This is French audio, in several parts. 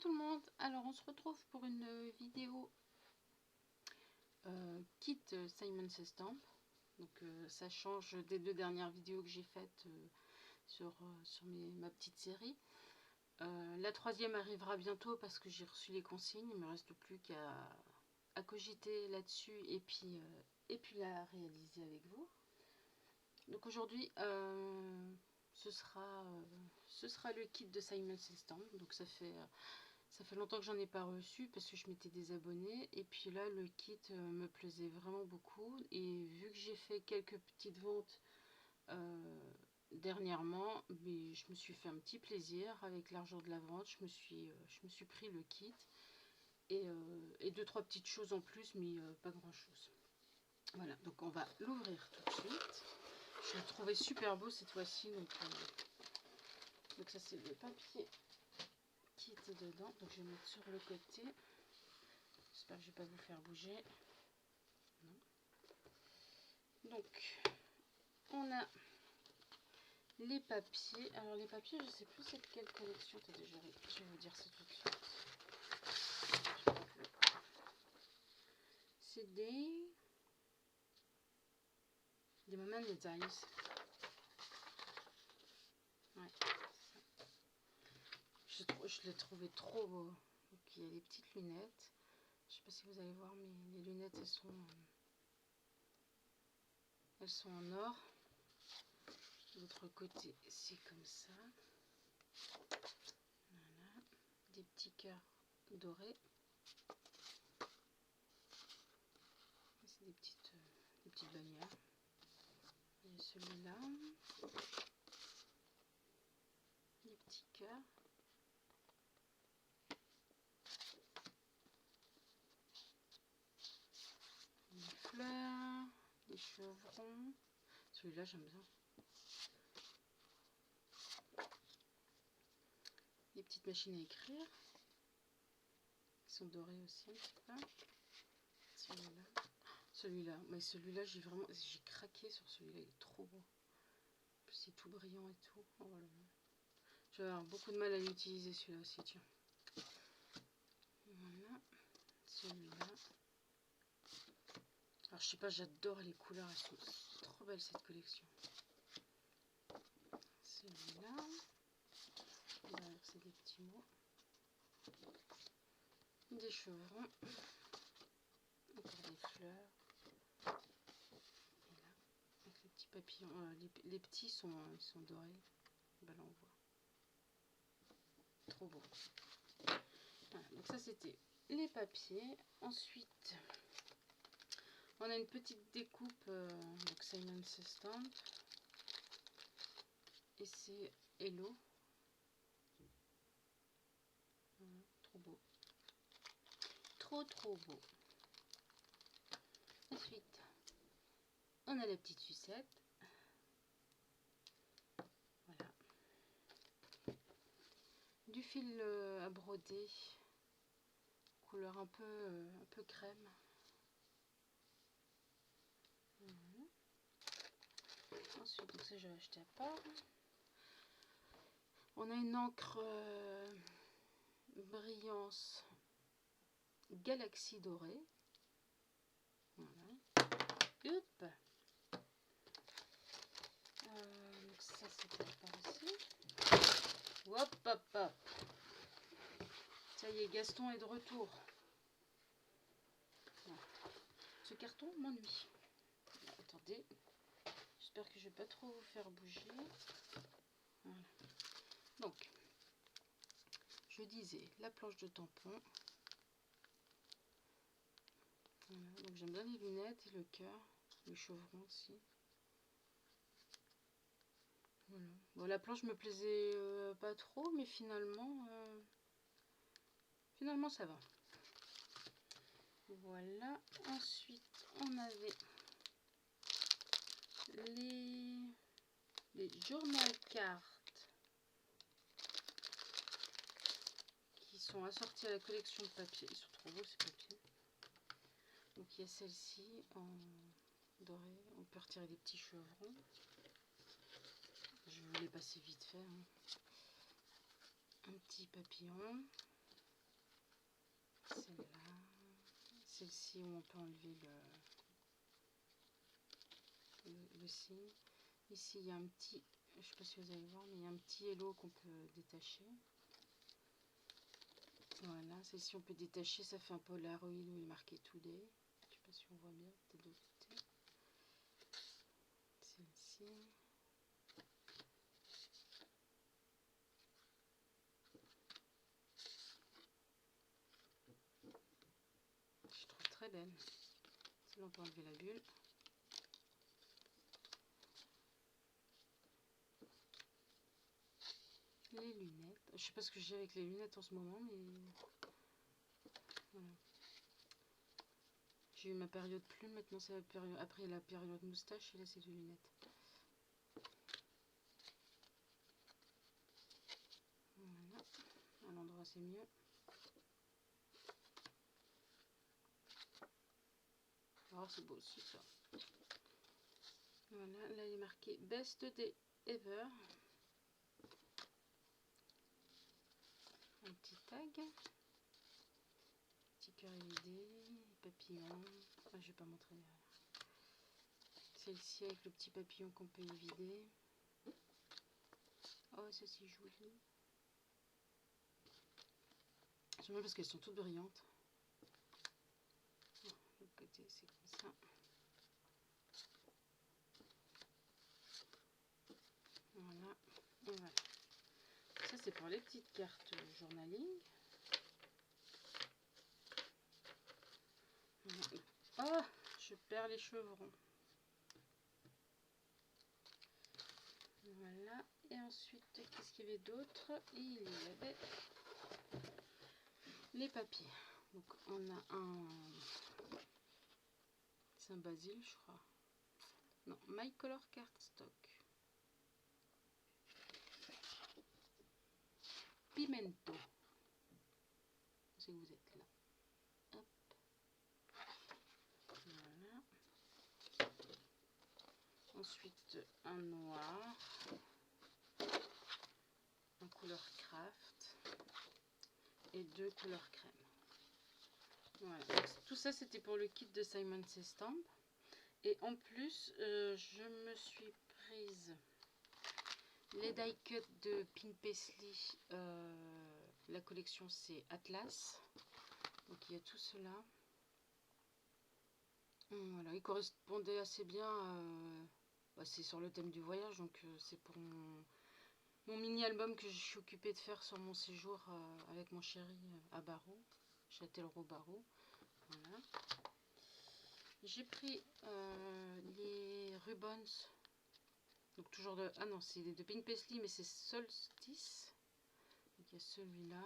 tout le monde, alors on se retrouve pour une vidéo kit Simon Says Stamp. Donc ça change des deux dernières vidéos que j'ai faites sur ma petite série. La troisième arrivera bientôt parce que j'ai reçu les consignes, il ne me reste plus qu'à cogiter là-dessus et puis la réaliser avec vous. Donc aujourd'hui ce sera le kit de Simon Says Stamp. Donc ça fait longtemps que j'en ai pas reçu parce que je m'étais désabonnée. Et puis là, le kit me plaisait vraiment beaucoup. Et vu que j'ai fait quelques petites ventes dernièrement, mais je me suis fait un petit plaisir avec l'argent de la vente. Je me suis pris le kit. Et 2-3 petites choses en plus, mais pas grand chose. Voilà, donc on va l'ouvrir tout de suite. Je l'ai trouvé super beau cette fois-ci. Donc ça, c'est le papier qui était dedans. Donc je vais mettre sur le côté. J'espère que je ne vais pas vous faire bouger. Non. Donc, on a les papiers. Alors les papiers, je ne sais plus c'est de quelle collection. Attendez, je vais vous dire ça tout de suite. C'est des Moment Designs. Ouais, je l'ai trouvé trop beau. Donc il y a des petites lunettes. Je ne sais pas si vous allez voir, mais les lunettes, elles sont en or. De l'autre côté, c'est comme ça. Voilà. Des petits cœurs dorés. C'est des petites bannières. Il y a celui-là. Des petits cœurs. Des fleurs. Des chevrons. Celui-là, j'aime bien. Des petites machines à écrire. Qui sont dorées aussi un petit peu. Celui-là, mais celui-là, j'ai craqué sur celui-là, il est trop beau. C'est tout brillant et tout. Oh, voilà. Je vais avoir beaucoup de mal à l'utiliser celui-là aussi, tiens. Voilà, celui-là. Alors je sais pas, j'adore les couleurs, elles sont trop belles cette collection. Celui-là. C'est des petits mots. Des chevrons. Encore des fleurs. Et là, avec les petits papillons. Les petits ils sont dorés. Ben là on voit. Trop beau. Voilà, donc ça c'était les papiers. Ensuite, on a une petite découpe donc Simon Says Stamp. Et c'est Hello. Voilà, trop beau. Trop beau. Ensuite, on a la petite sucette. Voilà. Du fil à broder. Couleur un peu crème. Voilà. Ensuite, donc ça j'ai acheté à part. On a une encre brillance Galaxie dorée. Voilà. Hop. Donc ça c'était par ici. Hop hop hop. Ça y est, Gaston est de retour. Voilà. Ce carton m'ennuie. Attendez. J'espère que je vais pas trop vous faire bouger. Voilà. Donc, je disais la planche de tampon. Voilà. Donc j'aime bien les lunettes et le cœur, les chevrons aussi. Voilà. Bon, la planche me plaisait pas trop, mais finalement ça va. Voilà. Ensuite, on avait les journal cartes qui sont assortis à la collection de papier. Ils sont trop beaux ces papiers. Donc il y a celle-ci en doré. On peut retirer des petits chevrons. Je vais les passer vite fait. Hein. Un petit papillon. celle-là, celle-ci où on peut enlever le signe. Ici il y a un petit, je sais pas si vous allez voir, mais il y a un petit hello qu'on peut détacher. Voilà, celle-ci on peut détacher, ça fait un Polaroid où il est marqué Today. Je sais pas si on voit bien, peut-être de l'autre côté. Celle-ci. Je trouve très belle. Celle-là on peut enlever la bulle. Les lunettes. Je sais pas ce que j'ai avec les lunettes en ce moment, mais voilà. J'ai eu ma période plume, maintenant c'est la période, après la période moustache, et là c'est les lunettes. Voilà, à l'endroit c'est mieux. Oh, c'est beau aussi ça. Voilà, là il est marqué Best Day Ever. Un petit tag. Petit cœur LED, papillon. Ah, je vais pas montrer derrière. Celle-ci avec le petit papillon qu'on peut évider. Oh, ça c'est joli. J'aime bien parce qu'elles sont toutes brillantes. L'autre côté c'est comme ça. Voilà, et voilà. Ça c'est pour les petites cartes journaling. Oh, je perds les chevrons. Voilà, et ensuite qu'est-ce qu'il y avait d'autre? Il y avait les papiers. Donc on a un, c'est un basil je crois. Non, My Color Cardstock. Pimento. C'est que vous êtes là. Hop. Voilà. Ensuite un noir. En couleur craft. Et 2 couleurs crème. Voilà. Donc, tout ça c'était pour le kit de Simon Says Stamp. Et en plus, je me suis prise les die cut de Pin Paisley. La collection c'est Atlas. Donc il y a tout cela. Voilà, il correspondait assez bien. C'est sur le thème du voyage, donc c'est pour mon mini album que je suis occupée de faire sur mon séjour avec mon chéri à Barreau, Châtellerault Barreau. Voilà. J'ai pris les Ribbons. Donc toujours de... Ah non, c'est de Pin Paisley, mais c'est Solstice. Donc il y a celui-là.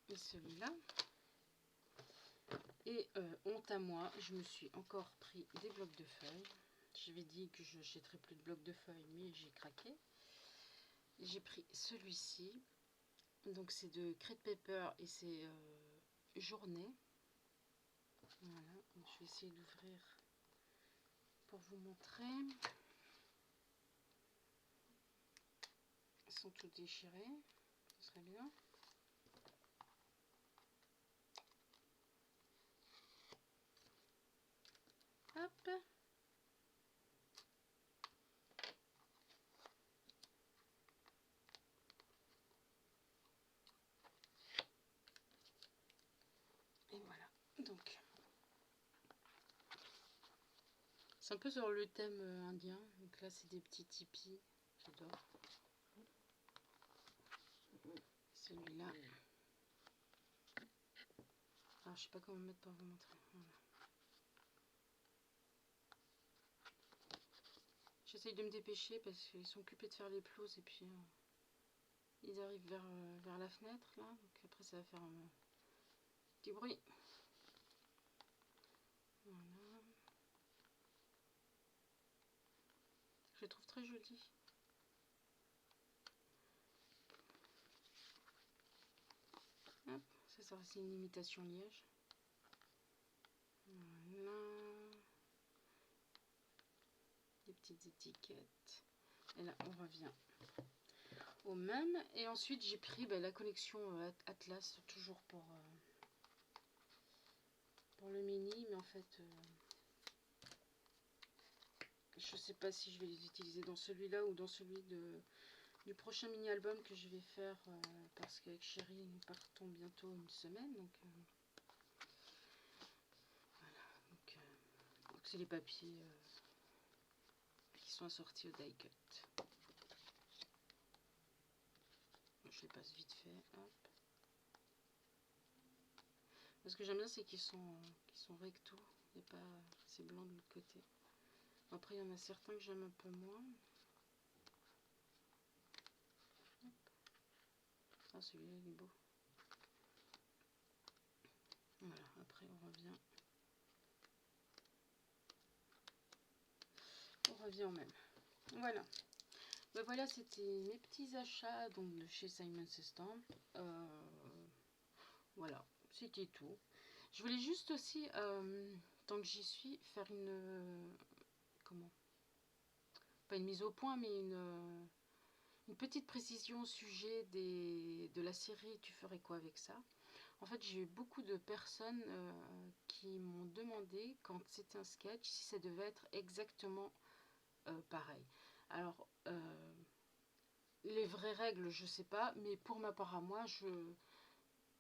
Et celui-là. Et honte à moi, je me suis encore pris des blocs de feuilles. J'avais dit que je n'achèterais plus de blocs de feuilles, mais j'ai craqué. J'ai pris celui-ci. Donc c'est de Crate Paper et c'est Journée. Voilà, donc je vais essayer d'ouvrir pour vous montrer. Ils sont tous déchirés, ce serait bien. Hop. Et voilà, donc c'est un peu sur le thème indien. Donc là c'est des petits tipis, j'adore. Celui-là. Alors je sais pas comment mettre pour vous montrer. Voilà. J'essaye de me dépêcher parce qu'ils sont occupés de faire les pelouses et puis ils arrivent vers la fenêtre là. Donc après ça va faire un petit bruit. Voilà. Je les trouve très jolis. Hop, ça c'est une imitation liège. Voilà. Des petites étiquettes. Et là on revient au même. Et ensuite j'ai pris la collection Atlas, toujours pour le mini, mais en fait je sais pas si je vais les utiliser dans celui-là ou dans celui du prochain mini album que je vais faire, parce qu'avec Chérie nous partons bientôt une semaine, donc voilà, donc c'est les papiers qui sont assortis au die cut. Je les passe vite fait, hop. Ce que j'aime bien, c'est qu'ils sont recto, il n'y a pas c'est blanc de l'autre côté. Après il y en a certains que j'aime un peu moins. Ah, celui-là il est beau. Voilà, après on revient au même. Voilà. Ben voilà, c'était mes petits achats donc de chez Simon Stamp. Voilà, c'était tout. Je voulais juste aussi, tant que j'y suis, faire comment, pas une mise au point, mais une petite précision au sujet de la série Tu ferais quoi avec ça. En fait, j'ai eu beaucoup de personnes qui m'ont demandé, quand c'était un sketch, si ça devait être exactement pareil. Alors, les vraies règles, je sais pas, mais pour ma part à moi,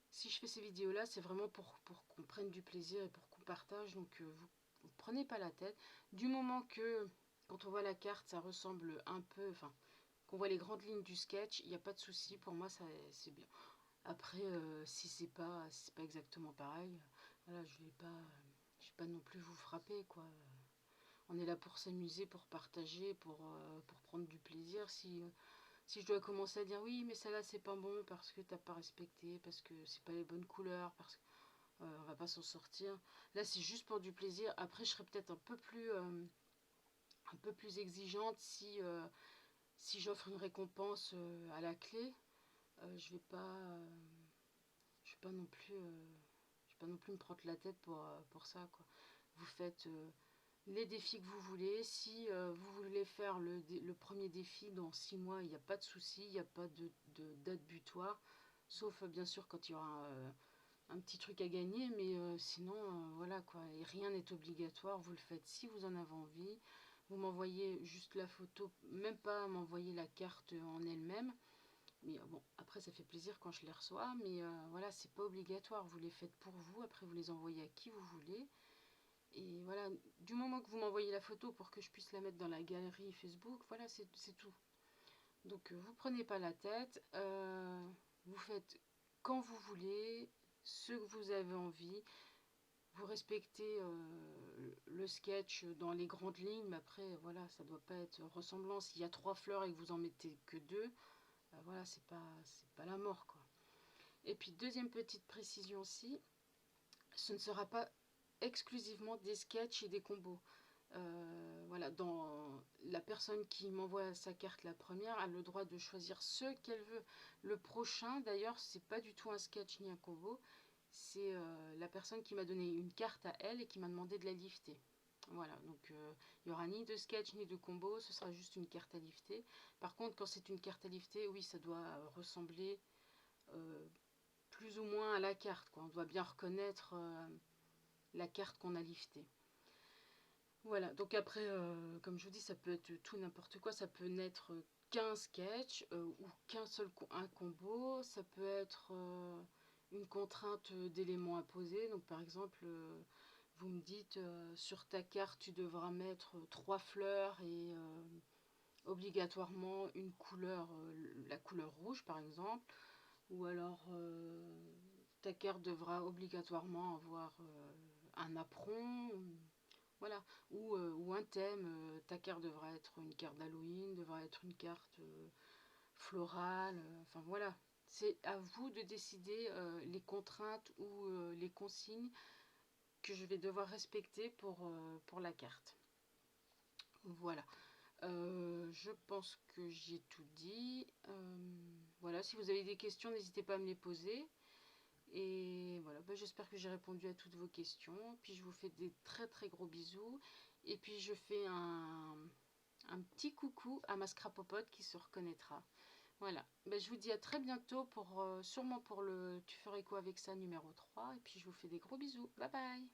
si je fais ces vidéos-là, c'est vraiment pour qu'on prenne du plaisir et pour qu'on partage. Donc, vous prenez pas la tête. Du moment que, quand on voit la carte, ça ressemble un peu, enfin, qu'on voit les grandes lignes du sketch, il n'y a pas de souci. Pour moi, c'est bien. Après, si c'est pas exactement pareil, voilà, je vais pas non plus vous frapper, quoi. On est là pour s'amuser, pour partager, pour prendre du plaisir. Si je dois commencer à dire oui, mais ça là c'est pas bon parce que t'as pas respecté, parce que c'est pas les bonnes couleurs, parce que on va pas s'en sortir. Là c'est juste pour du plaisir. Après je serais peut-être un peu plus exigeante si j'offre une récompense à la clé. Je vais pas non plus me prendre la tête pour ça, quoi. Vous faites les défis que vous voulez. Si vous voulez faire le premier défi dans 6 mois, il n'y a pas de souci, il n'y a pas de date butoir, sauf bien sûr quand il y aura un petit truc à gagner, mais sinon voilà, quoi, et rien n'est obligatoire. Vous le faites si vous en avez envie. Vous m'envoyez juste la photo, même pas m'envoyer la carte en elle-même, mais bon, après ça fait plaisir quand je les reçois, mais voilà, c'est pas obligatoire. Vous les faites pour vous, après vous les envoyez à qui vous voulez. Et voilà, du moment que vous m'envoyez la photo pour que je puisse la mettre dans la galerie Facebook, voilà, c'est tout. Donc vous prenez pas la tête, vous faites quand vous voulez, ce que vous avez envie, vous respectez le sketch dans les grandes lignes, mais après voilà, ça doit pas être ressemblant. S'il y a 3 fleurs et que vous en mettez que 2, voilà, c'est pas la mort, quoi. Et puis deuxième petite précision aussi, ce ne sera pas exclusivement des sketchs et des combos. Voilà, dans la personne qui m'envoie sa carte, la première, a le droit de choisir ce qu'elle veut. Le prochain, d'ailleurs, c'est pas du tout un sketch ni un combo. C'est la personne qui m'a donné une carte à elle et qui m'a demandé de la lifter. Voilà, donc il n'y aura ni de sketch ni de combo, ce sera juste une carte à lifter. Par contre, quand c'est une carte à lifter, oui, ça doit ressembler plus ou moins à la carte, quoi. On doit bien reconnaître la carte qu'on a liftée. Voilà, donc après, comme je vous dis, ça peut être tout n'importe quoi. Ça peut n'être qu'un sketch ou qu'un seul un combo. Ça peut être une contrainte d'éléments à poser. Donc par exemple, vous me dites sur ta carte, tu devras mettre 3 fleurs et obligatoirement une couleur, la couleur rouge par exemple. Ou alors ta carte devra obligatoirement avoir un apron. Voilà, ou un thème, ta carte devra être une carte d'Halloween, devra être une carte florale, enfin voilà. C'est à vous de décider les contraintes ou les consignes que je vais devoir respecter pour la carte. Voilà, je pense que j'ai tout dit. Voilà, si vous avez des questions, n'hésitez pas à me les poser. Et voilà, j'espère que j'ai répondu à toutes vos questions. Puis je vous fais des très très gros bisous. Et puis je fais un petit coucou à ma scrapopote qui se reconnaîtra. Voilà, ben, je vous dis à très bientôt pour sûrement pour le Tu ferais quoi avec ça numéro 3. Et puis je vous fais des gros bisous. Bye bye.